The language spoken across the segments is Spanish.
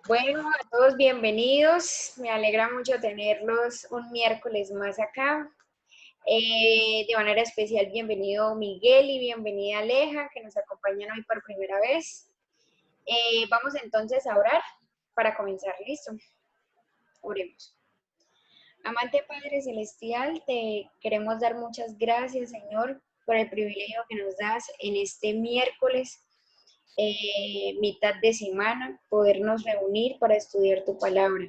Bueno, a todos bienvenidos. Me alegra mucho tenerlos un miércoles más acá. De manera especial, bienvenido Miguel y bienvenida Aleja, que nos acompañan hoy por primera vez. Vamos entonces a orar para comenzar. ¿Listo? Oremos. Amante Padre Celestial, te queremos dar muchas gracias, Señor, por el privilegio que nos das en este miércoles, mitad de semana, podernos reunir para estudiar tu palabra.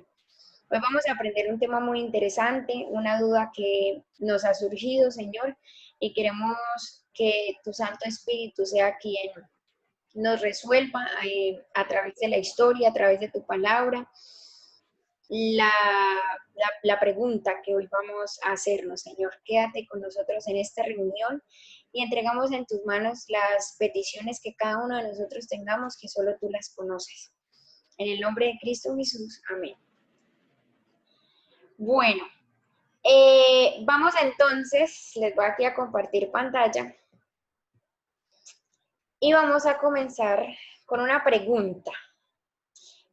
Hoy vamos a aprender un tema muy interesante, una duda que nos ha surgido, Señor, y queremos que tu Santo Espíritu sea quien nos resuelva a través de la historia, a través de tu palabra, la, la pregunta que hoy vamos a hacernos, Señor. Quédate con nosotros en esta reunión y entregamos en tus manos las peticiones que cada uno de nosotros tengamos, que solo tú las conoces. En el nombre de Cristo Jesús, amén. Bueno, vamos entonces, les voy aquí a compartir pantalla y vamos a comenzar con una pregunta.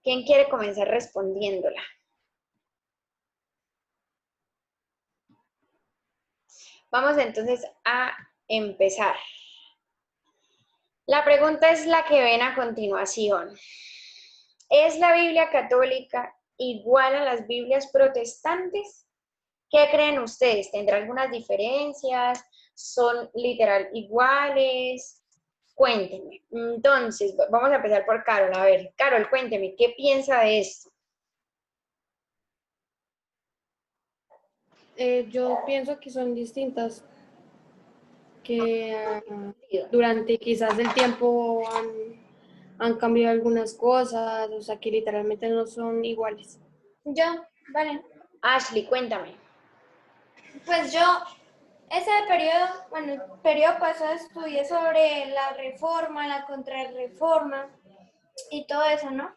¿Quién quiere comenzar respondiéndola? Vamos entonces a empezar. La pregunta es la que ven a continuación. ¿Es la Biblia católica igual a las Biblias protestantes? ¿Qué creen ustedes? ¿Tendrá algunas diferencias? ¿Son literal iguales? Cuéntenme. Entonces, vamos a empezar por Carol. A ver, Carol, cuénteme, ¿qué piensa de esto? Yo pienso que son distintas, que durante quizás el tiempo han cambiado algunas cosas, o sea que literalmente no son iguales. Vale. Ashley, cuéntame. Pues yo, el periodo pasado estudié sobre la reforma, la contrarreforma y todo eso, ¿no?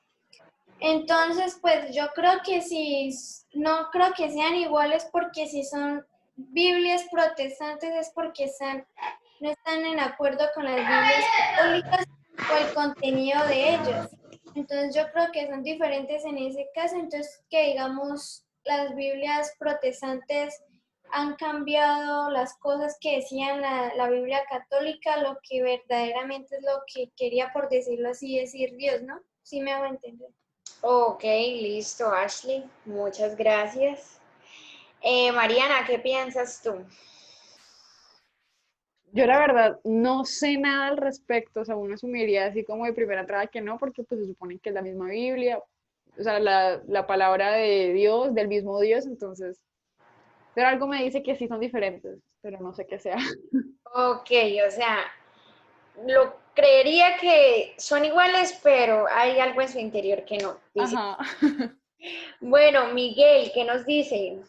Entonces, pues yo creo que sí, no creo que sean iguales porque si son Biblias protestantes es porque no están en acuerdo con las Biblias católicas o el contenido de ellas. Entonces yo creo que son diferentes en ese caso, entonces que digamos las Biblias protestantes han cambiado las cosas que decían la Biblia católica, lo que verdaderamente es lo que quería, por decirlo así, decir Dios, ¿no? Sí me hago entender. Ok, listo, Ashley. Muchas gracias. Mariana, ¿qué piensas tú? Yo la verdad no sé nada al respecto, o sea, uno asumiría así como de primera entrada que no, porque pues se supone que es la misma Biblia, o sea, la palabra de Dios, del mismo Dios, entonces, pero algo me dice que sí son diferentes, pero no sé qué sea. Ok, o sea, lo creería que son iguales, pero hay algo en su interior que no. Dice. Ajá. Bueno, Miguel, ¿qué nos dice?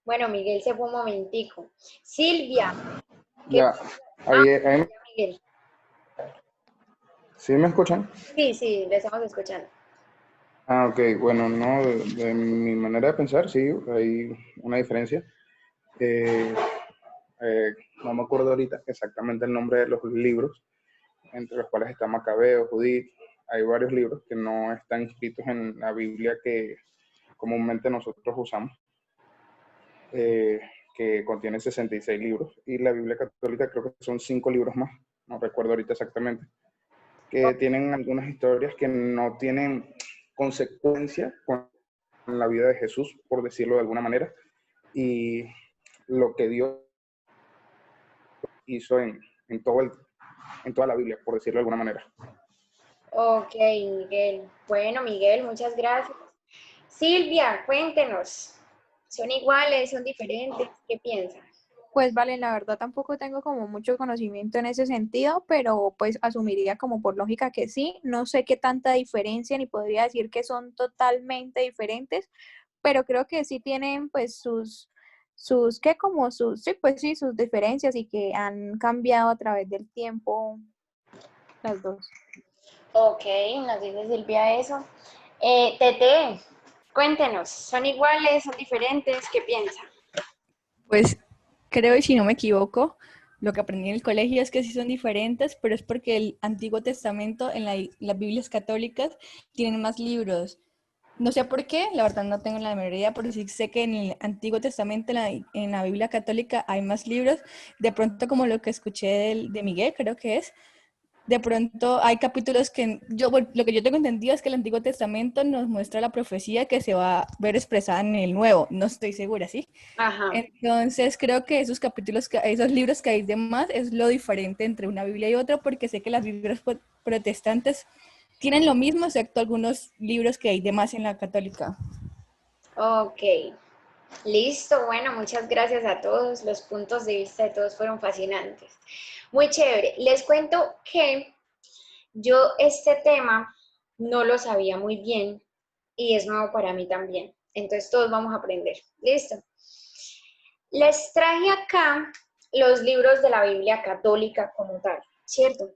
Bueno, Miguel se fue un momentico. Silvia, ¿qué Ya, ahí Miguel? ¿sí me escuchan? Sí, le estamos escuchando. Ah, ok, bueno, no, de mi manera de pensar, sí, hay una diferencia. Eh, no me acuerdo ahorita exactamente el nombre de los libros, entre los cuales está Macabeo, Judith. Hay varios libros que no están inscritos en la Biblia que comúnmente nosotros usamos, eh, que contiene 66 libros, y la Biblia católica creo que son 5 libros más, no recuerdo ahorita exactamente, que tienen algunas historias que no tienen consecuencia con la vida de Jesús, por decirlo de alguna manera, y lo que Dios hizo en toda la Biblia, por decirlo de alguna manera. Ok, Miguel. Bueno, Miguel, muchas gracias. Silvia, cuéntenos. ¿Son iguales? ¿Son diferentes? ¿Qué piensan? Pues vale, la verdad tampoco tengo como mucho conocimiento en ese sentido, pero pues asumiría como por lógica que sí. No sé qué tanta diferencia ni podría decir que son totalmente diferentes, pero creo que sí tienen pues sí, pues sí, sus diferencias y que han cambiado a través del tiempo las dos. Ok, nos dice Silvia eso. Tete, cuéntenos. ¿Son iguales? ¿Son diferentes? ¿Qué piensan? Pues creo, y si no me equivoco, lo que aprendí en el colegio es que sí son diferentes, pero es porque el Antiguo Testamento en las Biblias católicas tienen más libros. No sé por qué, la verdad no tengo la menor idea, pero sí sé que en el Antiguo Testamento, en la Biblia católica, hay más libros. De pronto, como lo que escuché de Miguel, creo que es, de pronto hay capítulos que bueno, lo que yo tengo entendido es que el Antiguo Testamento nos muestra la profecía que se va a ver expresada en el Nuevo. No estoy segura, ¿sí? Ajá. Entonces creo que esos capítulos, esos libros que hay de más es lo diferente entre una Biblia y otra, porque sé que las Biblias protestantes tienen lo mismo, excepto algunos libros que hay de más en la católica. Ok, listo. Bueno, muchas gracias a todos. Los puntos de vista de todos fueron fascinantes. Muy chévere. Les cuento que yo este tema no lo sabía muy bien y es nuevo para mí también. Entonces todos vamos a aprender. Listo. Les traje acá los libros de la Biblia católica como tal, ¿cierto?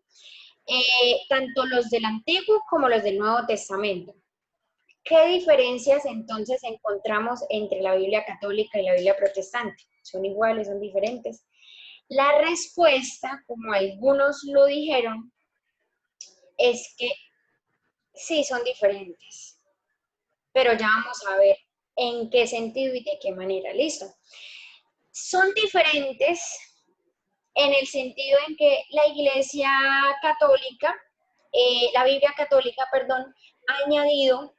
Tanto los del Antiguo como los del Nuevo Testamento. ¿Qué diferencias entonces encontramos entre la Biblia católica y la Biblia protestante? ¿Son iguales, son diferentes? La respuesta, como algunos lo dijeron, es que sí son diferentes, pero ya vamos a ver en qué sentido y de qué manera. Listo. Son diferentes en el sentido en que la Iglesia Católica, la Biblia Católica, perdón, ha añadido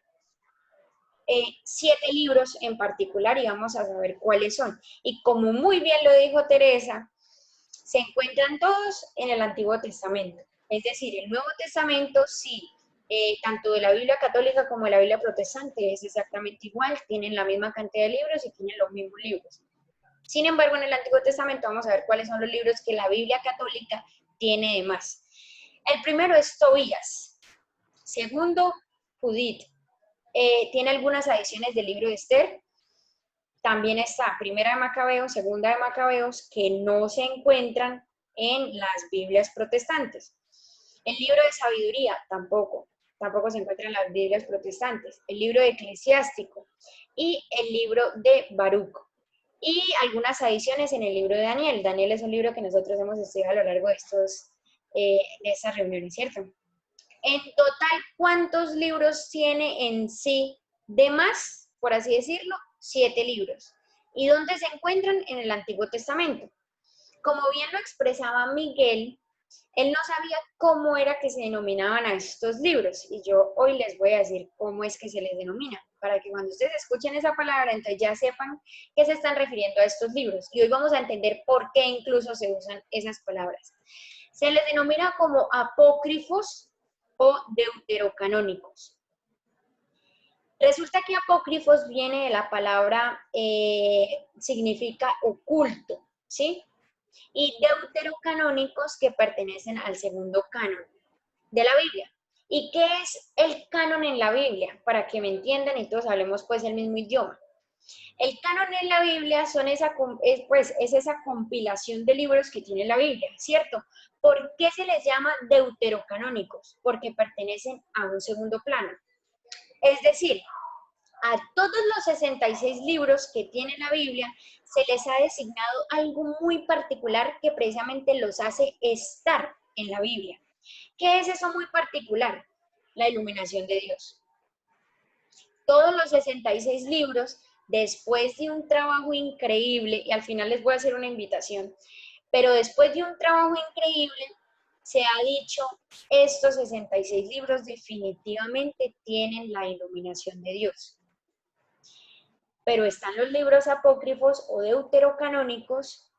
7 libros en particular y vamos a saber cuáles son. Y como muy bien lo dijo Teresa, se encuentran todos en el Antiguo Testamento. Es decir, el Nuevo Testamento sí, tanto de la Biblia católica como de la Biblia protestante es exactamente igual, tienen la misma cantidad de libros y tienen los mismos libros. Sin embargo, en el Antiguo Testamento vamos a ver cuáles son los libros que la Biblia católica tiene de más. El primero es Tobías. Segundo, Judith. Tiene algunas adiciones del libro de Esther. También está Primera de Macabeos, Segunda de Macabeos, que no se encuentran en las Biblias protestantes. El libro de Sabiduría, tampoco se encuentra en las Biblias protestantes. El libro de Eclesiástico y el libro de Baruch. Y algunas adiciones en el libro de Daniel. Daniel es un libro que nosotros hemos estudiado a lo largo de estas reuniones, ¿cierto? En total, ¿cuántos libros tiene en sí de más, por así decirlo? 7 libros. ¿Y dónde se encuentran? En el Antiguo Testamento. Como bien lo expresaba Miguel, él no sabía cómo era que se denominaban a estos libros, y yo hoy les voy a decir cómo es que se les denomina, para que cuando ustedes escuchen esa palabra, entonces ya sepan que se están refiriendo a estos libros, y hoy vamos a entender por qué incluso se usan esas palabras. Se les denomina como apócrifos o deuterocanónicos. Resulta que apócrifos viene de la palabra, significa oculto, ¿sí? Y deuterocanónicos que pertenecen al segundo canon de la Biblia. ¿Y qué es el canon en la Biblia? Para que me entiendan y todos hablemos pues el mismo idioma. El canon en la Biblia es esa compilación de libros que tiene la Biblia, ¿cierto? ¿Por qué se les llama deuterocanónicos? Porque pertenecen a un segundo plano. Es decir, a todos los 66 libros que tiene la Biblia se les ha designado algo muy particular que precisamente los hace estar en la Biblia. ¿Qué es eso muy particular? La iluminación de Dios. Todos los 66 libros, después de un trabajo increíble, y al final les voy a hacer una invitación, pero después de un trabajo increíble, se ha dicho, estos 66 libros definitivamente tienen la iluminación de Dios. Pero están los libros apócrifos o deuterocanónicos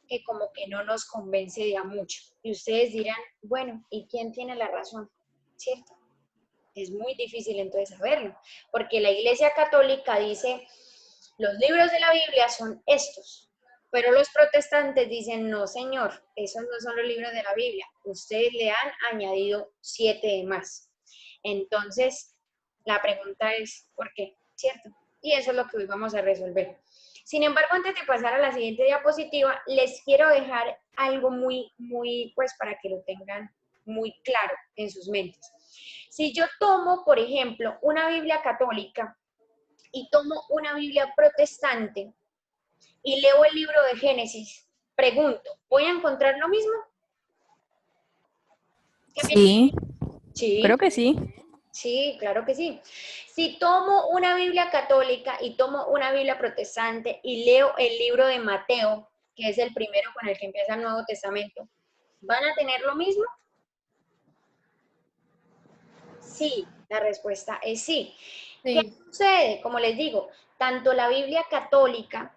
que como que no nos convence de a mucho. Y ustedes dirán, bueno, ¿y quién tiene la razón? ¿Cierto? Es muy difícil entonces saberlo, porque la Iglesia Católica dice, los libros de la Biblia son estos, pero los protestantes dicen, no señor, esos no son los libros de la Biblia, ustedes le han añadido 7 de más. Entonces, la pregunta es, ¿por qué? ¿Cierto? Y eso es lo que hoy vamos a resolver. Sin embargo, antes de pasar a la siguiente diapositiva, les quiero dejar algo muy, pues para que lo tengan muy claro en sus mentes. Si yo tomo, por ejemplo, una Biblia católica y tomo una Biblia protestante y leo el libro de Génesis, Pregunto, ¿voy a encontrar lo mismo? ¿Qué piensas? Sí, creo Sí, que sí. sí, claro que sí. Si tomo una Biblia católica y tomo una Biblia protestante y leo el libro de Mateo, que es el primero con el que empieza el Nuevo Testamento, ¿van a tener lo mismo? Sí, la respuesta es sí. ¿Qué Sí, sucede? Como les digo, tanto la Biblia católica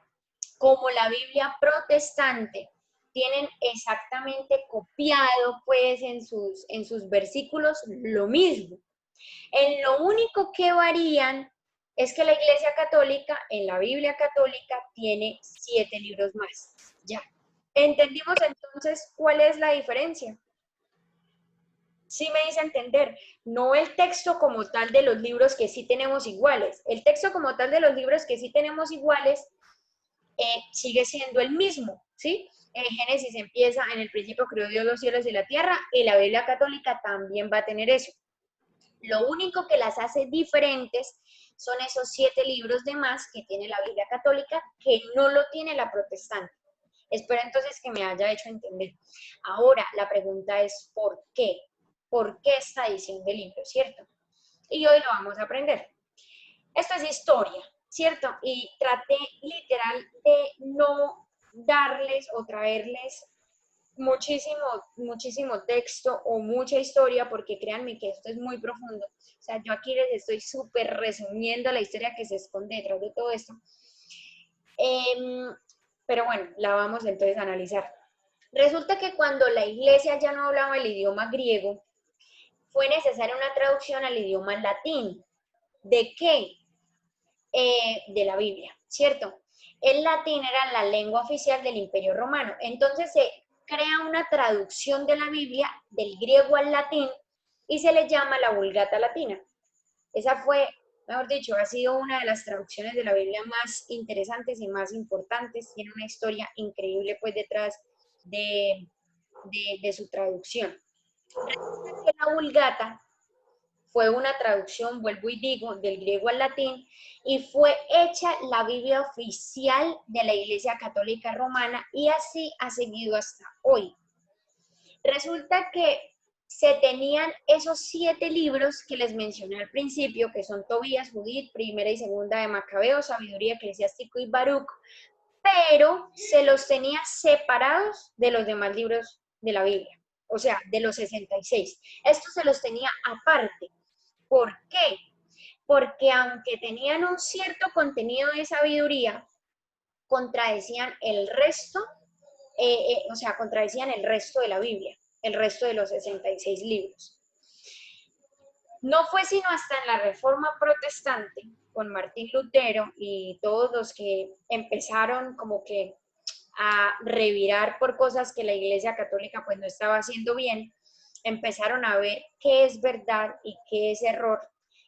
como la Biblia protestante tienen exactamente copiado pues en sus versículos lo mismo. En lo único que varían es que la Iglesia Católica, en la Biblia Católica, tiene 7 libros más. Ya. ¿Entendimos entonces cuál es la diferencia? Sí me dice entender, no el texto como tal de los libros que sí tenemos iguales. El texto como tal de los libros que sí tenemos iguales sigue siendo el mismo, ¿sí? En Génesis empieza, en el principio creó Dios los cielos y la tierra, y la Biblia Católica también va a tener eso. Lo único que las hace diferentes son esos 7 libros de más que tiene la Biblia Católica, que no lo tiene la protestante. Espero entonces que me haya hecho entender. Ahora, la pregunta es ¿por qué? ¿Por qué esta edición de libros, cierto? Y hoy lo vamos a aprender. Esto es historia, ¿cierto? Y traté literal de no darles o traerles muchísimo texto o mucha historia, porque créanme que esto es muy profundo. O sea, yo aquí les estoy súper resumiendo la historia que se esconde detrás de todo esto. Pero bueno, la vamos entonces a analizar. Resulta que cuando la iglesia ya no hablaba el idioma griego, fue necesaria una traducción al idioma latín. ¿De qué? De la Biblia, ¿cierto? El latín era la lengua oficial del Imperio Romano. Entonces se crea una traducción de la Biblia del griego al latín y se le llama la Vulgata Latina. Esa fue, mejor dicho, ha sido una de las traducciones de la Biblia más interesantes y más importantes. Tiene una historia increíble pues detrás de su traducción. Resulta que la Vulgata fue una traducción, vuelvo y digo, del griego al latín, y fue hecha la Biblia oficial de la Iglesia Católica Romana, y así ha seguido hasta hoy. Resulta que se tenían esos 7 libros que les mencioné al principio, que son Tobías, Judith, Primera y Segunda de Macabeo, Sabiduría, Eclesiástico y Baruch, pero se los tenía separados de los demás libros de la Biblia, o sea, de los 66. Estos se los tenía aparte. ¿Por qué? Porque aunque tenían un cierto contenido de sabiduría, contradecían el resto, o sea, contradecían el resto de la Biblia, el resto de los 66 libros. No fue sino hasta en la Reforma Protestante, con Martín Lutero y todos los que empezaron como que a revirar por cosas que la Iglesia Católica pues no estaba haciendo bien, empezaron a ver qué es verdad y qué es error,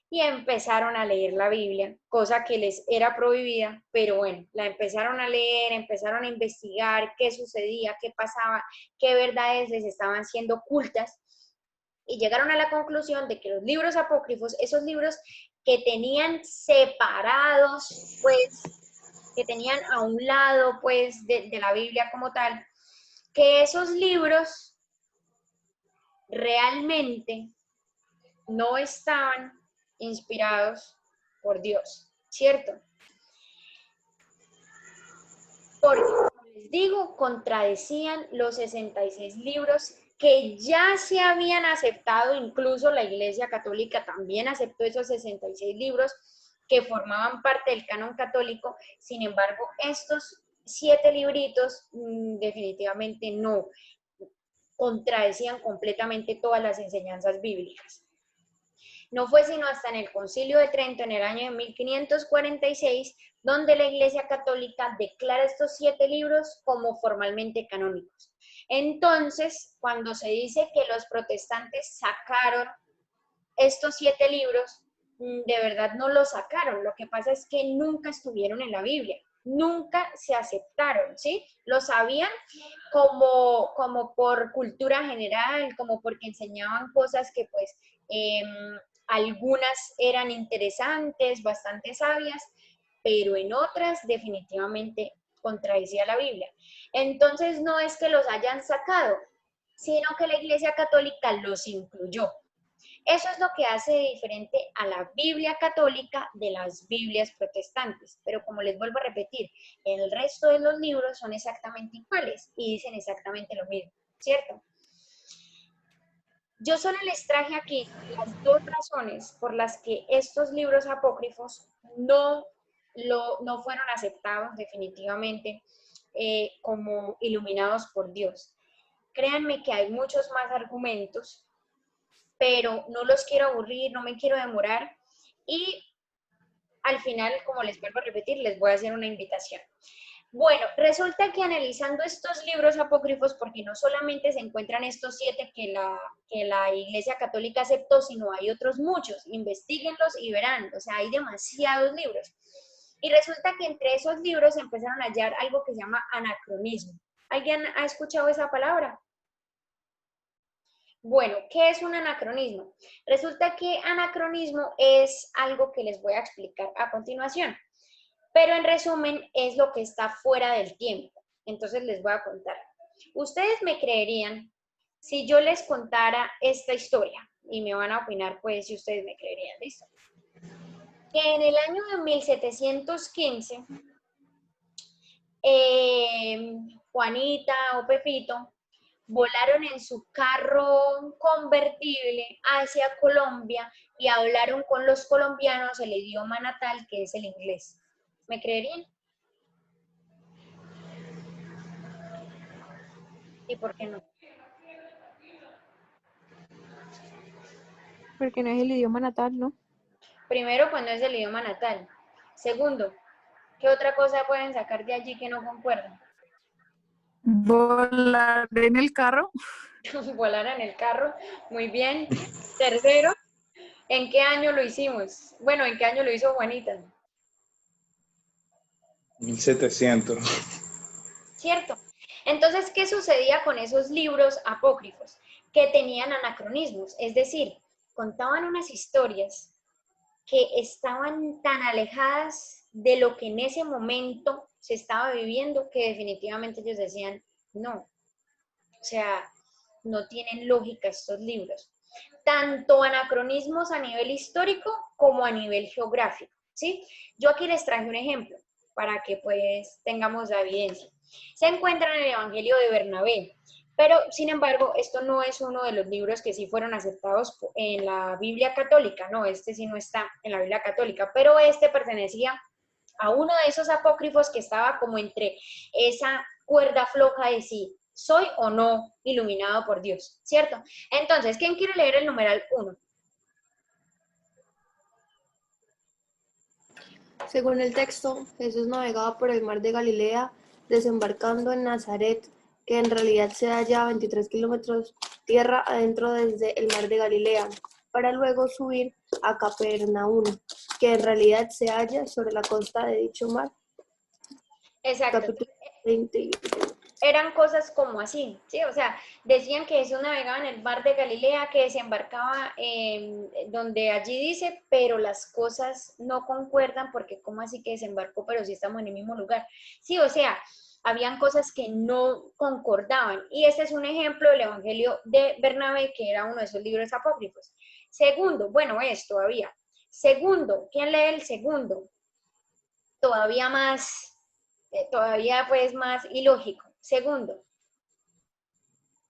y empezaron a leer la Biblia, cosa que les era prohibida, pero bueno, la empezaron a leer, empezaron a investigar qué sucedía, qué pasaba, qué verdades les estaban siendo ocultas, y llegaron a la conclusión de que los libros apócrifos, esos libros que tenían separados, pues, que tenían a un lado, pues, de la Biblia como tal, que esos libros realmente no estaban inspirados por Dios, ¿cierto? Porque, como les digo, contradecían los 66 libros que ya se habían aceptado, incluso la Iglesia Católica también aceptó esos 66 libros que formaban parte del canon católico. Sin embargo, estos 7 libritos definitivamente no contradecían completamente todas las enseñanzas bíblicas. No fue sino hasta en el Concilio de Trento, en el año de 1546, donde la Iglesia Católica declara estos 7 libros como formalmente canónicos. Entonces, cuando se dice que los protestantes sacaron estos 7 libros, de verdad no los sacaron. Lo que pasa es que nunca estuvieron en la Biblia, nunca se aceptaron, ¿sí? Lo sabían como por cultura general, como porque enseñaban cosas que pues algunas eran interesantes, bastante sabias, pero en otras definitivamente contradecía la Biblia. Entonces no es que los hayan sacado, sino que la Iglesia Católica los incluyó. Eso es lo que hace diferente a la Biblia católica de las Biblias protestantes. Pero como les vuelvo a repetir, el resto de los libros son exactamente iguales y dicen exactamente lo mismo, ¿cierto? Yo solo les traje aquí las dos razones por las que estos libros apócrifos no fueron aceptados definitivamente como iluminados por Dios. Créanme que hay muchos más argumentos, pero no los quiero aburrir, no me quiero demorar y al final, como les vuelvo a repetir, les voy a hacer una invitación. Bueno, resulta que analizando estos libros apócrifos, porque no solamente se encuentran estos 7 que la Iglesia Católica aceptó, sino hay otros muchos, investíguenlos y verán, o sea, hay demasiados libros. Y resulta que entre esos libros se empezaron a hallar algo que se llama anacronismo. ¿Alguien ha escuchado esa palabra? Bueno, ¿qué es un anacronismo? Resulta que anacronismo es algo que les voy a explicar a continuación, pero en resumen es lo que está fuera del tiempo. Entonces les voy a contar. Ustedes me creerían si yo les contara esta historia y me van a opinar pues si ustedes me creerían, ¿listo? Que en el año de 1715 Juanita o Pepito volaron en su carro convertible hacia Colombia y hablaron con los colombianos el idioma natal, que es el inglés. ¿Me creerían? ¿Y por qué no? Porque no es el idioma natal, ¿no? Primero, pues no es el idioma natal. Segundo, ¿qué otra cosa pueden sacar de allí que no concuerdan? Volar en el carro. Volar en el carro, muy bien. Tercero, ¿en qué año lo hicimos? Bueno, ¿en qué año lo hizo Juanita? 1700. ¿Cierto? Entonces, ¿qué sucedía con esos libros apócrifos? Que tenían anacronismos, es decir, contaban unas historias que estaban tan alejadas de lo que en ese momento se estaba viviendo que definitivamente ellos decían, no, o sea, no tienen lógica estos libros. Tanto anacronismos a nivel histórico como a nivel geográfico, ¿sí? Yo aquí les traje un ejemplo para que pues tengamos la evidencia. Se encuentra en el Evangelio de Bernabé, pero sin embargo esto no es uno de los libros que sí fueron aceptados en la Biblia católica, no, este sí no está en la Biblia católica, pero este pertenecía a uno de esos apócrifos que estaba como entre esa cuerda floja de sí, soy o no iluminado por Dios, ¿cierto? Entonces, ¿quién quiere leer el numeral 1? Según el texto, Jesús navegaba por el mar de Galilea, desembarcando en Nazaret, que en realidad se halla a 23 kilómetros tierra adentro desde el mar de Galilea, para luego subir a Capernaum, que en realidad se halla sobre la costa de dicho mar. Exacto. Capítulo 20. Eran cosas como así, ¿sí? O sea, decían que Jesús navegaba en el mar de Galilea, que desembarcaba donde allí dice, pero las cosas no concuerdan porque ¿cómo así que desembarcó? Pero sí estamos en el mismo lugar. Sí, o sea, habían cosas que no concordaban. Y este es un ejemplo del Evangelio de Bernabé, que era uno de esos libros apócrifos. Segundo, bueno, es todavía. Segundo, ¿quién lee el segundo? Todavía más, todavía pues más ilógico. Segundo.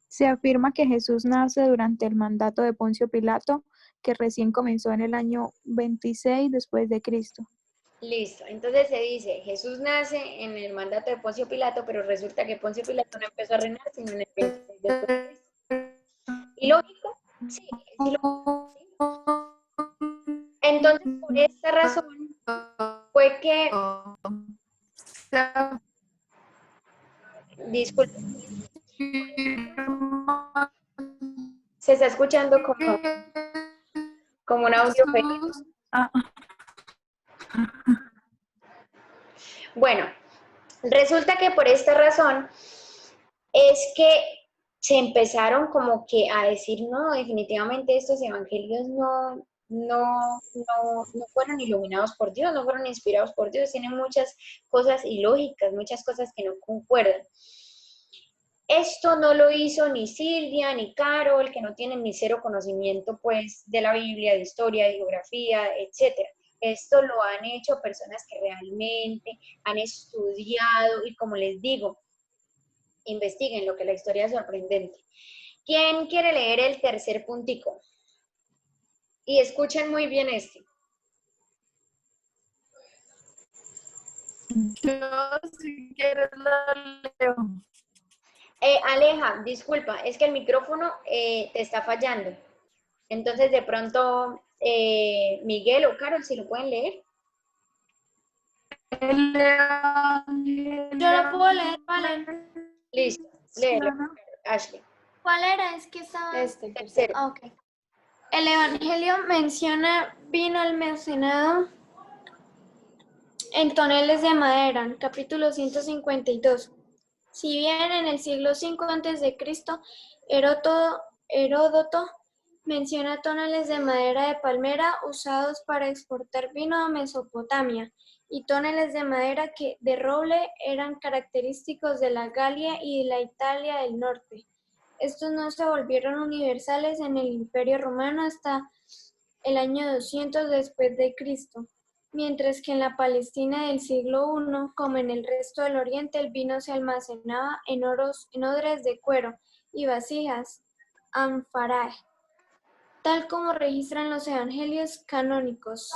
Se afirma que Jesús nace durante el mandato de Poncio Pilato, que recién comenzó en el año 26 después de Cristo. Listo, entonces se dice, Jesús nace en el mandato de Poncio Pilato, pero resulta que Poncio Pilato no empezó a reinar sino en el 26 después de Cristo. ¿Ilógico? Sí, es ilógico. Entonces, por esta razón, fue que... Disculpe. Se está escuchando como un audio feliz. Bueno, resulta que por esta razón es que se empezaron como que a decir, no, definitivamente estos evangelios no fueron iluminados por Dios, no fueron inspirados por Dios, tienen muchas cosas ilógicas, muchas cosas que no concuerdan. Esto no lo hizo ni Silvia ni Carol, que no tienen ni cero conocimiento pues de la Biblia, de historia, de geografía, etcétera. Esto lo han hecho personas que realmente han estudiado y, como les digo, investiguen, lo que la historia es sorprendente. ¿Quién quiere leer el tercer puntico? Y escuchen muy bien este. Yo, si quieres, lo leo. Aleja, disculpa, es que el micrófono te está fallando. Entonces, de pronto, Miguel o Carol, si lo pueden leer. Yo lo puedo leer, vale. Listo, léelo, Ashley. ¿Cuál era? Es que estaba... Tercero. Ah, ok. El Evangelio menciona vino almacenado en toneles de madera, capítulo 152. Si bien en el siglo V a.C., Heródoto menciona toneles de madera de palmera usados para exportar vino a Mesopotamia y toneles de madera de roble eran característicos de la Galia y de la Italia del norte. Estos no se volvieron universales en el Imperio Romano hasta el año 200 después de Cristo, mientras que en la Palestina del siglo I, como en el resto del Oriente, el vino se almacenaba en odres de cuero y vasijas ánfora, tal como registran los evangelios canónicos.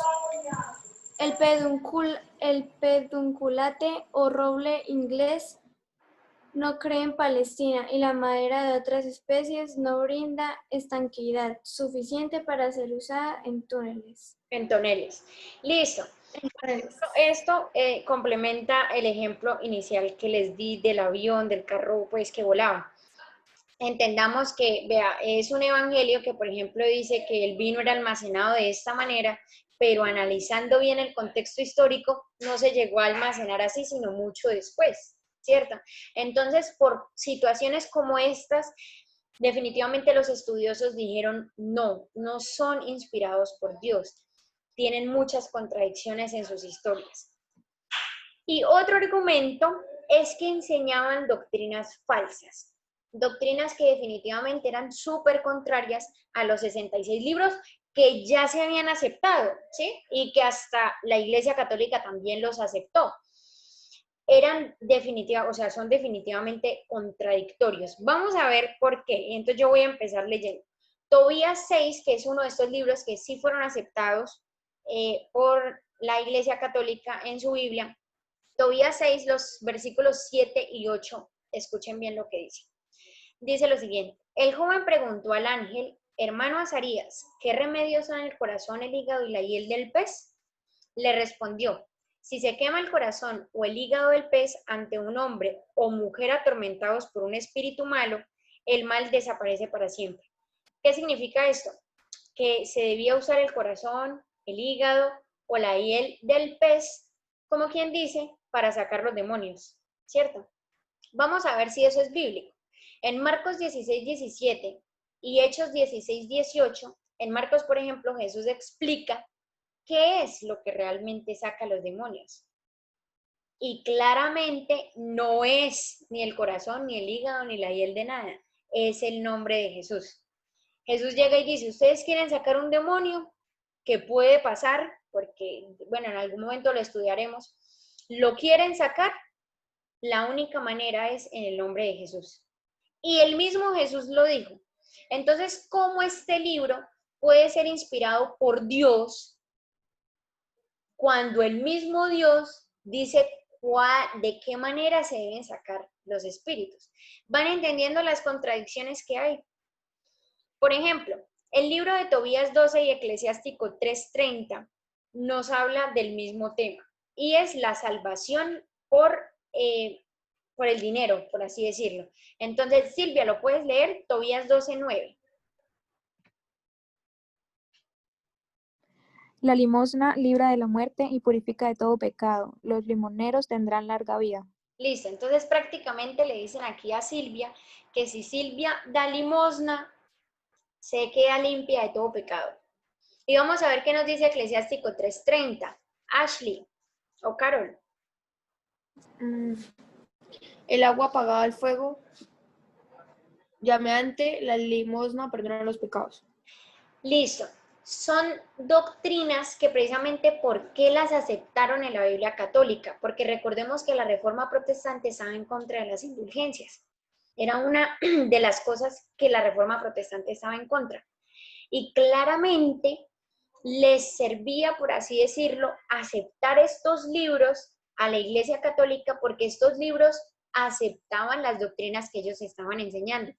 El pedunculate o roble inglés no crece en Palestina y la madera de otras especies no brinda estanqueidad suficiente para ser usada en túneles. En toneles. Listo. Esto complementa el ejemplo inicial que les di del avión, del carro pues que volaba. Entendamos que, vea, es un evangelio que, por ejemplo, dice que el vino era almacenado de esta manera, pero analizando bien el contexto histórico, no se llegó a almacenar así, sino mucho después, ¿cierto? Entonces, por situaciones como estas, definitivamente los estudiosos dijeron, no son inspirados por Dios, tienen muchas contradicciones en sus historias. Y otro argumento es que enseñaban doctrinas falsas. Doctrinas que definitivamente eran súper contrarias a los 66 libros que ya se habían aceptado, ¿sí? Y que hasta la Iglesia Católica también los aceptó. Son definitivamente contradictorios. Vamos a ver por qué. Entonces yo voy a empezar leyendo. Tobías 6, que es uno de estos libros que sí fueron aceptados por la Iglesia Católica en su Biblia. Tobías 6, los versículos 7 y 8, escuchen bien lo que dice. Dice lo siguiente: el joven preguntó al ángel, hermano Azarías, ¿qué remedios son el corazón, el hígado y la hiel del pez? Le respondió, si se quema el corazón o el hígado del pez ante un hombre o mujer atormentados por un espíritu malo, el mal desaparece para siempre. ¿Qué significa esto? Que se debía usar el corazón, el hígado o la hiel del pez, como quien dice, para sacar los demonios, ¿cierto? Vamos a ver si eso es bíblico. En Marcos 16:17 y Hechos 16:18, en Marcos, por ejemplo, Jesús explica qué es lo que realmente saca los demonios. Y claramente no es ni el corazón, ni el hígado, ni la hiel de nada. Es el nombre de Jesús. Jesús llega y dice, ¿ustedes quieren sacar un demonio? ¿Qué puede pasar? Porque, bueno, en algún momento lo estudiaremos. ¿Lo quieren sacar? La única manera es en el nombre de Jesús. Y el mismo Jesús lo dijo. Entonces, ¿cómo este libro puede ser inspirado por Dios cuando el mismo Dios dice de qué manera se deben sacar los espíritus? ¿Van entendiendo las contradicciones que hay? Por ejemplo, el libro de Tobías 12 y Eclesiástico 3:30 nos habla del mismo tema, y es la salvación por el dinero, por así decirlo. Entonces, Silvia, ¿lo puedes leer? Tobías 12:9. La limosna libra de la muerte y purifica de todo pecado. Los limoneros tendrán larga vida. Listo, entonces prácticamente le dicen aquí a Silvia que si Silvia da limosna, se queda limpia de todo pecado. Y vamos a ver qué nos dice Eclesiástico 3:30. Ashley o Carol. El agua apagada al fuego, llameante, la limosna perdona los pecados. Listo. Son doctrinas que precisamente ¿por qué las aceptaron en la Biblia católica? Porque recordemos que la Reforma Protestante estaba en contra de las indulgencias. Era una de las cosas que la Reforma Protestante estaba en contra. Y claramente les servía, por así decirlo, aceptar estos libros a la Iglesia Católica porque estos libros aceptaban las doctrinas que ellos estaban enseñando.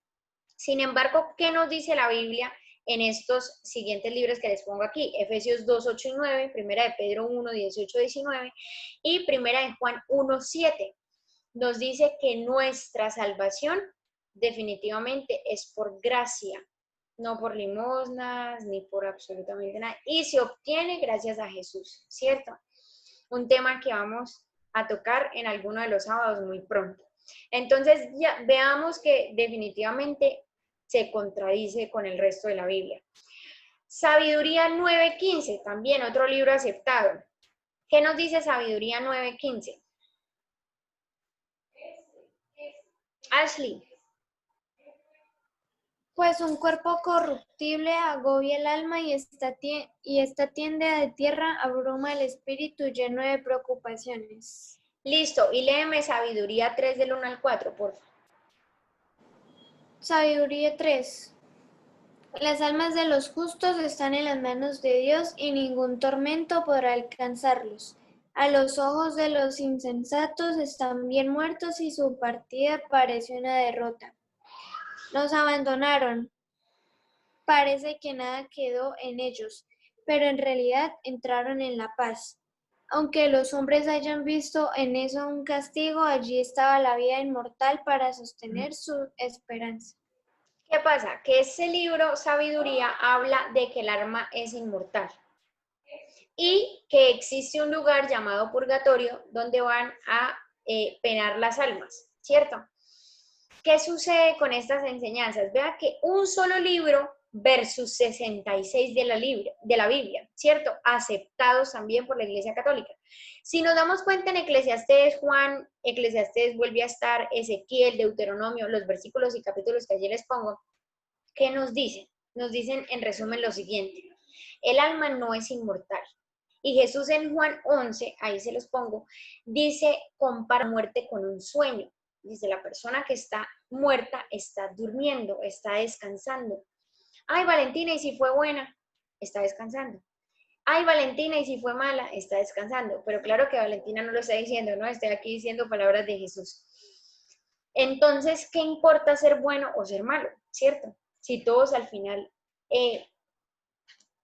Sin embargo, ¿qué nos dice la Biblia en estos siguientes libros que les pongo aquí? Efesios 2, 8 y 9, Primera de Pedro 1, 18, 19 y Primera de Juan 1, 7. Nos dice que nuestra salvación definitivamente es por gracia, no por limosnas ni por absolutamente nada. Y se obtiene gracias a Jesús, ¿cierto? Un tema que vamos a tocar en alguno de los sábados muy pronto. Entonces, ya veamos que definitivamente se contradice con el resto de la Biblia. Sabiduría 9:15, también otro libro aceptado. ¿Qué nos dice Sabiduría 9:15? Ashley. Pues un cuerpo corruptible agobia el alma y esta tiende de tierra abruma el espíritu lleno de preocupaciones. Listo, y léeme Sabiduría 3 del 1 al 4, por favor. Sabiduría 3. Las almas de los justos están en las manos de Dios y ningún tormento podrá alcanzarlos. A los ojos de los insensatos están bien muertos y su partida parece una derrota. Nos abandonaron. Parece que nada quedó en ellos, pero en realidad entraron en la paz. Aunque los hombres hayan visto en eso un castigo, allí estaba la vida inmortal para sostener su esperanza. ¿Qué pasa? Que ese libro, Sabiduría, habla de que el alma es inmortal y que existe un lugar llamado purgatorio donde van a penar las almas, ¿cierto? ¿Qué sucede con estas enseñanzas? Vea que un solo libro versus 66 de la Biblia, ¿cierto? Aceptados también por la Iglesia Católica. Si nos damos cuenta en Eclesiastés, Juan, Eclesiastés vuelve a estar, Ezequiel, Deuteronomio, los versículos y capítulos que allí les pongo, ¿qué nos dicen? Nos dicen en resumen lo siguiente: el alma no es inmortal. Y Jesús en Juan 11, ahí se los pongo, dice, compara muerte con un sueño. Dice, la persona que está muerta está durmiendo, está descansando. Ay, Valentina, ¿y si fue buena? Está descansando. Ay, Valentina, ¿y si fue mala? Está descansando. Pero claro que Valentina no lo está diciendo, ¿no? Estoy aquí diciendo palabras de Jesús. Entonces, ¿qué importa ser bueno o ser malo? ¿Cierto? Si todos al final,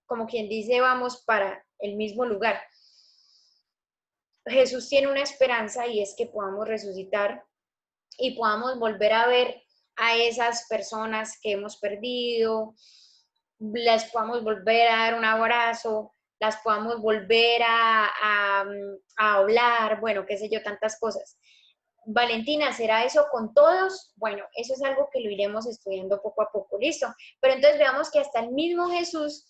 como quien dice, vamos para el mismo lugar. Jesús tiene una esperanza y es que podamos resucitar y podamos volver a ver a esas personas que hemos perdido, las podamos volver a dar un abrazo, las podamos volver a hablar, bueno, qué sé yo, tantas cosas. Valentina, ¿será eso con todos? Bueno, eso es algo que lo iremos estudiando poco a poco, ¿listo? Pero entonces veamos que hasta el mismo Jesús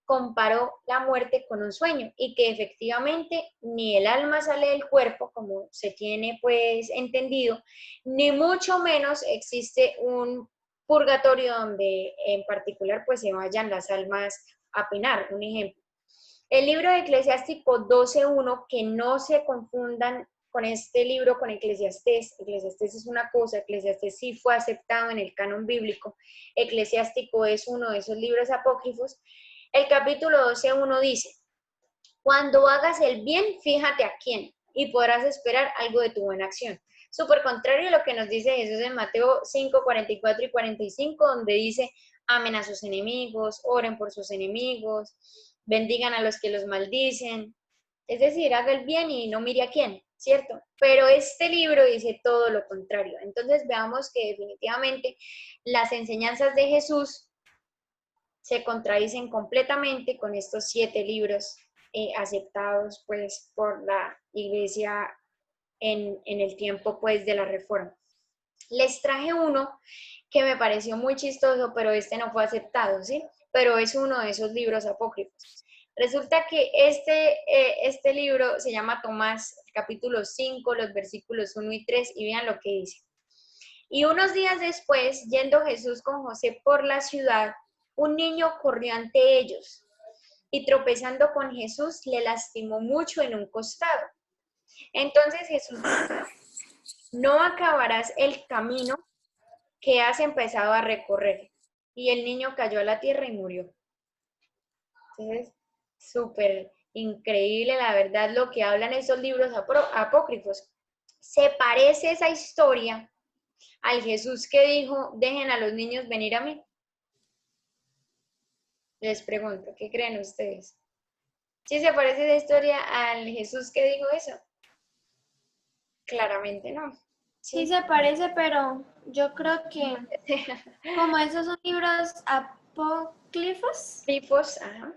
comparó la muerte con un sueño y que efectivamente ni el alma sale del cuerpo, como se tiene pues entendido, ni mucho menos existe un purgatorio donde en particular pues se vayan las almas a penar, un ejemplo. El libro de Eclesiástico 12:1, que no se confundan con este libro, con Eclesiastés. Eclesiastés es una cosa, Eclesiastés sí fue aceptado en el canon bíblico. Eclesiástico es uno de esos libros apócrifos. El capítulo 12:1 dice, cuando hagas el bien, fíjate a quién y podrás esperar algo de tu buena acción. Súper contrario a lo que nos dice Jesús en Mateo 5, 44 y 45, donde dice, amen a sus enemigos, oren por sus enemigos, bendigan a los que los maldicen. Es decir, haga el bien y no mire a quién, ¿cierto? Pero este libro dice todo lo contrario. Entonces veamos que definitivamente las enseñanzas de Jesús se contradicen completamente con estos 7 libros aceptados pues por la Iglesia en el tiempo pues de la Reforma. Les traje uno que me pareció muy chistoso, pero este no fue aceptado, ¿sí? pero es uno de esos libros apócrifos. Resulta que este libro se llama Tomás, capítulo 5, los versículos 1 y 3, y vean lo que dice. Y unos días después, yendo Jesús con José por la ciudad, un niño corrió ante ellos y tropezando con Jesús le lastimó mucho en un costado. Entonces Jesús dijo, no acabarás el camino que has empezado a recorrer. Y el niño cayó a la tierra y murió. Entonces, súper increíble, la verdad, lo que hablan esos libros apócrifos. Se parece esa historia al Jesús que dijo, dejen a los niños venir a mí. Les pregunto, ¿qué creen ustedes? ¿Sí se parece esa historia al Jesús que dijo eso? Claramente no. Sí se parece, pero yo creo que como esos son libros apócrifos, Ajá.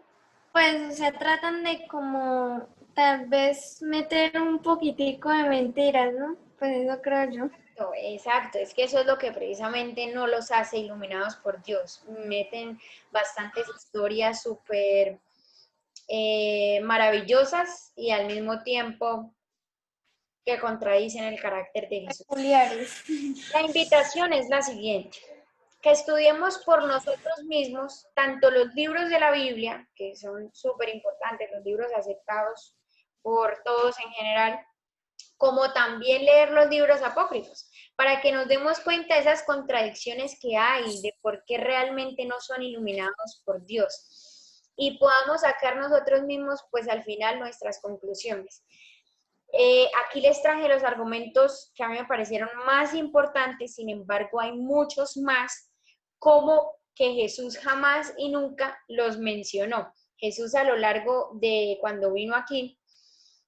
pues se tratan de como tal vez meter un poquitico de mentiras, ¿no? Pues eso creo yo. Exacto, es que eso es lo que precisamente no los hace iluminados por Dios. Meten bastantes historias súper maravillosas y al mismo tiempo que contradicen el carácter de Jesús. Peculiares. La invitación es la siguiente, que estudiemos por nosotros mismos tanto los libros de la Biblia, que son súper importantes, los libros aceptados por todos en general, como también leer los libros apócrifos, para que nos demos cuenta de esas contradicciones que hay, de por qué realmente no son iluminados por Dios, y podamos sacar nosotros mismos, pues al final, nuestras conclusiones. Aquí les traje los argumentos que a mí me parecieron más importantes, sin embargo hay muchos más, como que Jesús jamás y nunca los mencionó. Jesús a lo largo de cuando vino aquí,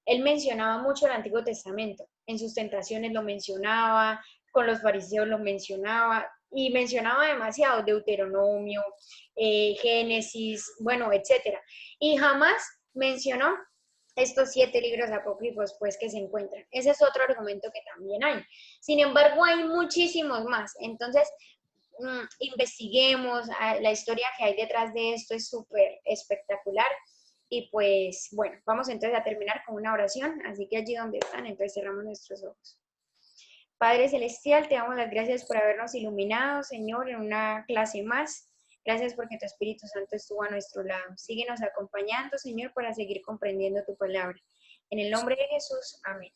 él mencionaba mucho el Antiguo Testamento, en sus tentaciones lo mencionaba, con los fariseos lo mencionaba, y mencionaba demasiado, Deuteronomio, Génesis, bueno, etcétera. Y jamás mencionó estos 7 libros apócrifos pues que se encuentran. Ese es otro argumento que también hay. Sin embargo, hay muchísimos más. Entonces, investiguemos, la historia que hay detrás de esto es súper espectacular. Y pues, bueno, vamos entonces a terminar con una oración, así que allí donde están, entonces cerramos nuestros ojos. Padre Celestial, te damos las gracias por habernos iluminado, Señor, en una clase más. Gracias porque tu Espíritu Santo estuvo a nuestro lado. Síguenos acompañando, Señor, para seguir comprendiendo tu palabra. En el nombre de Jesús, amén.